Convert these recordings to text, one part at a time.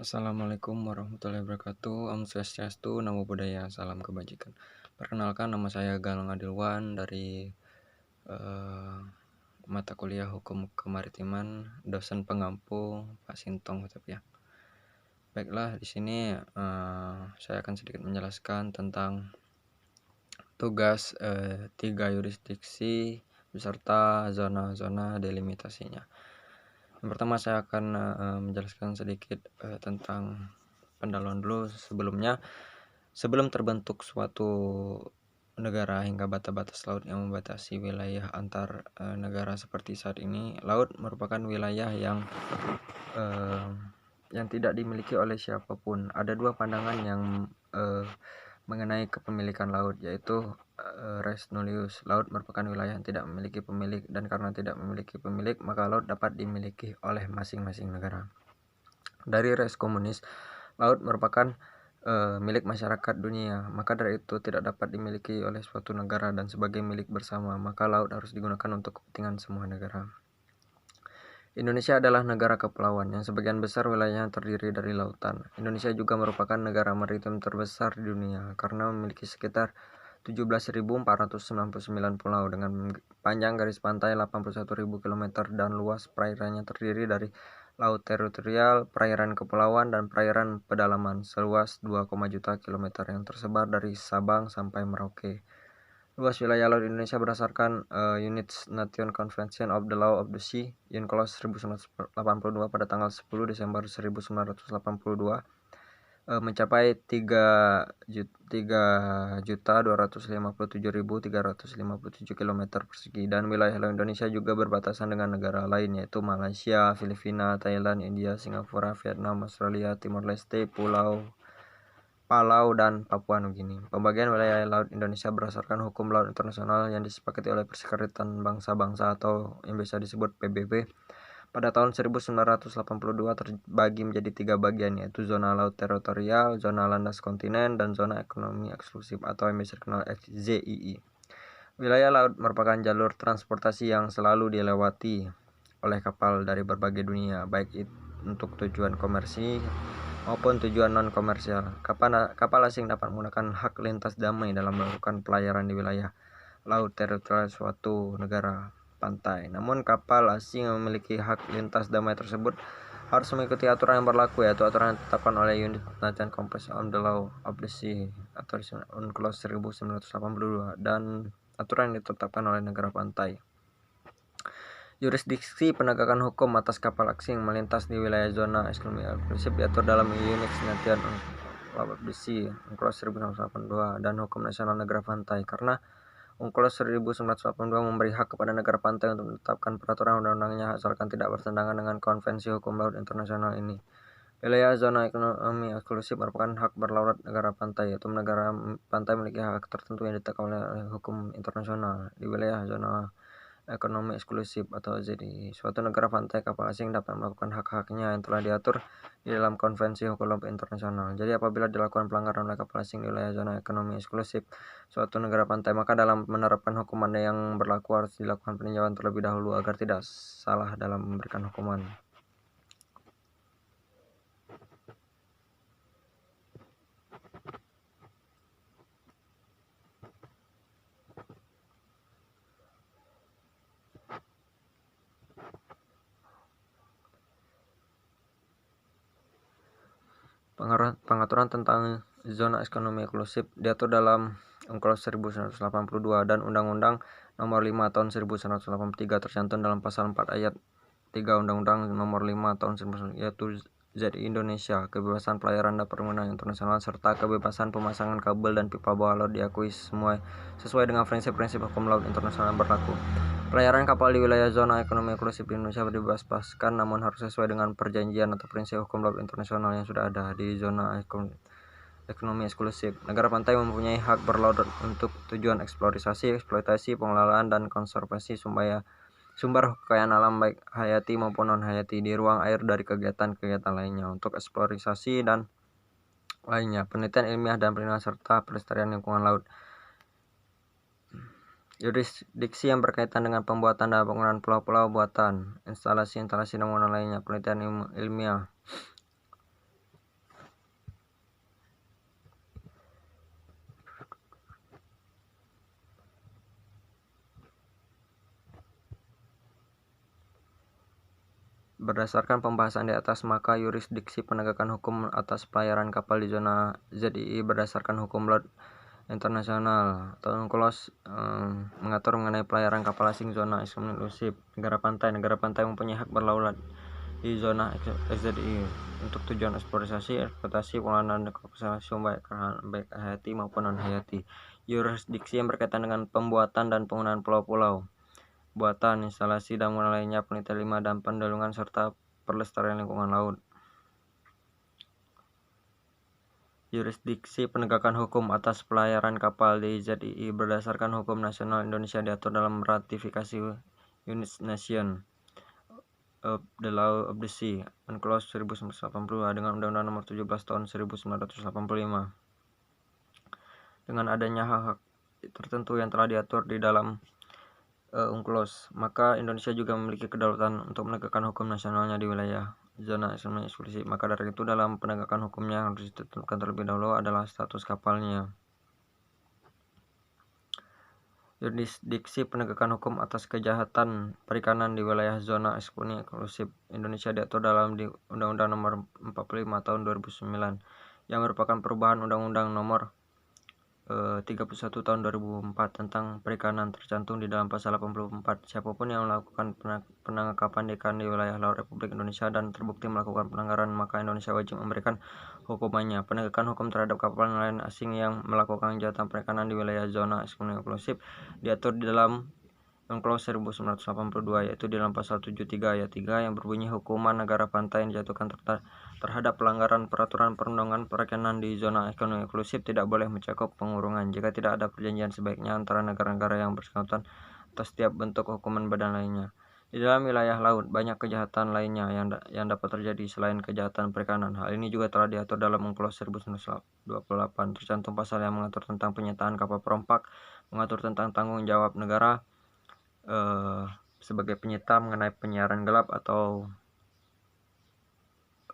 Assalamualaikum warahmatullahi wabarakatuh. Om Swastiastu, Namo Buddhaya, salam kebajikan. Perkenalkan, nama saya Galang Adilwan dari mata kuliah Hukum Kemaritiman, dosen pengampu Pak Sintong Hutapea. Baiklah, di sini saya akan sedikit menjelaskan tentang tugas 3 yurisdiksi beserta zona-zona delimitasinya. Yang pertama saya akan menjelaskan sedikit tentang pendahuluan dulu. Sebelum terbentuk suatu negara hingga batas-batas laut yang membatasi wilayah antar negara seperti saat ini, laut merupakan wilayah yang tidak dimiliki oleh siapapun. Ada dua pandangan yang mengenai kepemilikan laut, yaitu res nullius, laut merupakan wilayah yang tidak memiliki pemilik, dan karena tidak memiliki pemilik, maka laut dapat dimiliki oleh masing-masing negara. Dari res communis, laut merupakan milik masyarakat dunia, maka dari itu tidak dapat dimiliki oleh suatu negara dan sebagai milik bersama, maka laut harus digunakan untuk kepentingan semua negara. Indonesia adalah negara kepulauan yang sebagian besar wilayahnya terdiri dari lautan. Indonesia juga merupakan negara maritim terbesar di dunia karena memiliki sekitar 17.499 pulau dengan panjang garis pantai 81.000 km dan luas perairannya terdiri dari laut teritorial, perairan kepulauan, dan perairan pedalaman seluas 2, juta kilometer yang tersebar dari Sabang sampai Merauke. Luas wilayah laut Indonesia berdasarkan United Nations Convention of the Law of the Sea UNCLOS 1982 pada tanggal 10 Desember 1982 mencapai 3.257.357 km persegi, dan wilayah laut Indonesia juga berbatasan dengan negara lain yaitu Malaysia, Filipina, Thailand, India, Singapura, Vietnam, Australia, Timor Leste, Palau, dan Papua Nugini. Pembagian wilayah laut Indonesia berdasarkan hukum laut internasional yang disepakati oleh Perserikatan Bangsa-Bangsa atau yang biasa disebut PBB pada tahun 1982 terbagi menjadi 3 bagian, yaitu zona laut teritorial, zona landas kontinen, dan zona ekonomi eksklusif atau yang biasa dikenal ZII. Wilayah laut merupakan jalur transportasi yang selalu dilewati oleh kapal dari berbagai dunia, baik untuk tujuan komersi maupun tujuan non-komersial. Kapal asing dapat menggunakan hak lintas damai dalam melakukan pelayaran di wilayah laut teritorial suatu negara pantai. Namun kapal asing yang memiliki hak lintas damai tersebut harus mengikuti aturan yang berlaku, yaitu aturan yang ditetapkan oleh United Nations Convention on the Law of the Sea atau UNCLOS 1982 dan aturan yang ditetapkan oleh negara pantai. Jurisdiksi penegakan hukum atas kapal asing melintas di wilayah zona ekonomi eksklusif diatur dalam United Nations Law of the Sea UNCLOS 1982 dan hukum nasional negara pantai, karena UNCLOS 1982 memberi hak kepada negara pantai untuk menetapkan peraturan undang-undangnya asalkan tidak bertentangan dengan Konvensi Hukum Laut Internasional ini. Wilayah zona ekonomi eksklusif merupakan hak berlaut negara pantai, yaitu negara pantai memiliki hak tertentu yang ditetapkan oleh hukum internasional. Di wilayah zona ekonomi eksklusif atau ZII, suatu negara pantai kapal asing dapat melakukan hak-haknya yang telah diatur di dalam Konvensi Hukum Laut Internasional. Jadi apabila dilakukan pelanggaran oleh kapal asing di wilayah zona ekonomi eksklusif suatu negara pantai, maka dalam menerapkan hukuman yang berlaku harus dilakukan peninjauan terlebih dahulu agar tidak salah dalam memberikan hukuman. Pengaturan tentang zona ekonomi eksklusif diatur dalam UNCLOS 1982 dan Undang-Undang Nomor 5 Tahun 1983 tercantum dalam pasal 4 ayat 3 Undang-Undang Nomor 5 Tahun 1983, yaitu ZII Indonesia, kebebasan pelayaran dan pergunaan internasional serta kebebasan pemasangan kabel dan pipa bawah laut diakui semua sesuai dengan prinsip-prinsip hukum laut internasional yang berlaku. Pelayaran kapal di wilayah zona ekonomi eksklusif di Indonesia dibebaskan, namun harus sesuai dengan perjanjian atau prinsip hukum laut internasional yang sudah ada di zona ekonomi eksklusif. Negara pantai mempunyai hak berlaut untuk tujuan eksploitasi, pengelolaan, dan konservasi sumber kekayaan alam baik hayati maupun non-hayati di ruang air dari kegiatan-kegiatan lainnya untuk eksplorasi dan lainnya, penelitian ilmiah dan perlindungan serta pelestarian lingkungan laut. Jurisdiksi yang berkaitan dengan pembuatan dan penggunaan pulau-pulau buatan, instalasi dan bangunan lainnya, penelitian ilmiah, Berdasarkan pembahasan di atas, maka yurisdiksi penegakan hukum atas pelayaran kapal di zona ZII berdasarkan hukum laut internasional atau UNCLOS mengatur mengenai pelayaran kapal asing zona eksklusif negara pantai. Negara pantai mempunyai hak berlaulat di zona ZII untuk tujuan eksplorasi, eksploitasi, pengelolaan dan konservasi baik hayati maupun non-hayati. Yurisdiksi yang berkaitan dengan pembuatan dan penggunaan pulau-pulau, buatan, instalasi dan lainnya, penelitian limbah dan pendulungan serta pelestarian lingkungan laut. Yurisdiksi penegakan hukum atas pelayaran kapal di ZII berdasarkan hukum nasional Indonesia diatur dalam ratifikasi United Nations of the Law of the Sea UNCLOS 1982 dengan Undang-Undang Nomor 17 Tahun 1985. Dengan adanya hak-hak tertentu yang telah diatur di dalam UNCLOS, maka Indonesia juga memiliki kedaulatan untuk menegakkan hukum nasionalnya di wilayah zona eksklusif. Maka dari itu dalam penegakan hukumnya harus ditentukan terlebih dahulu adalah status kapalnya. Yurisdiksi penegakan hukum atas kejahatan perikanan di wilayah zona eksklusif Indonesia diatur dalam di Undang-Undang Nomor 45 Tahun 2009 yang merupakan perubahan Undang-Undang Nomor 31 Tahun 2004 tentang perikanan. Tercantum di dalam pasal 84, siapapun yang melakukan penangkapan ikan di wilayah laut Republik Indonesia dan terbukti melakukan pelanggaran, maka Indonesia wajib memberikan hukumannya. Penegakan hukum terhadap kapal nelayan asing yang melakukan kejahatan perikanan di wilayah zona eksklusif diatur di dalam UNCLOS 1982, yaitu di dalam pasal 73 ayat 3 yang berbunyi hukuman negara pantai yang dijatuhkan terhadap pelanggaran peraturan perundangan perikanan di zona eksklusif tidak boleh mencakup pengurungan jika tidak ada perjanjian sebaiknya antara negara-negara yang bersangkutan atas setiap bentuk hukuman badan lainnya. Di dalam wilayah laut, banyak kejahatan lainnya yang dapat terjadi selain kejahatan perikanan. Hal ini juga telah diatur dalam UNCLOS 1928. Tercantum pasal yang mengatur tentang penyitaan kapal perompak, mengatur tentang tanggung jawab negara sebagai penyita mengenai penyiaran gelap atau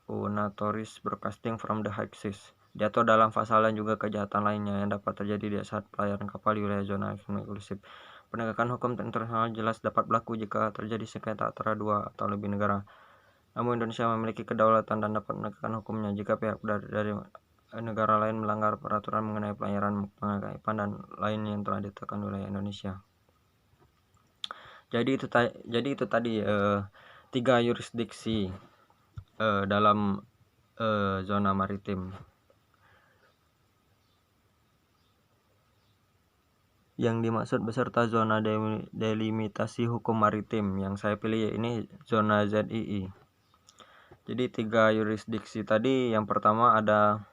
notorious broadcasting from the high seas. Diatur dalam pasal dan juga kejahatan lainnya yang dapat terjadi di saat pelayaran kapal di wilayah zona eksklusif. Penegakan hukum internasional jelas dapat berlaku jika terjadi sengketa antara dua atau lebih negara. Namun Indonesia memiliki kedaulatan dan dapat menegakkan hukumnya jika pihak dari negara lain melanggar peraturan mengenai pelayaran, penangkapan dan lain yang telah ditetapkan wilayah Indonesia. Jadi itu tadi 3 yurisdiksi dalam zona maritim. Yang dimaksud beserta zona delimitasi hukum maritim yang saya pilih ini zona ZII. Jadi 3 yurisdiksi tadi, yang pertama ada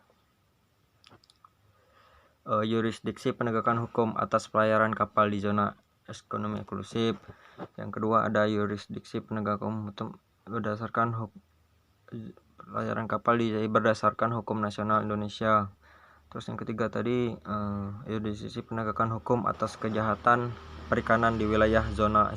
yurisdiksi penegakan hukum atas pelayaran kapal di zona ekonomi eksklusif. Yang kedua ada yurisdiksi penegakan hukum berdasarkan pelayaran kapal di berdasarkan hukum nasional Indonesia. Terus yang ketiga tadi yurisdiksi penegakan hukum atas kejahatan perikanan di wilayah zona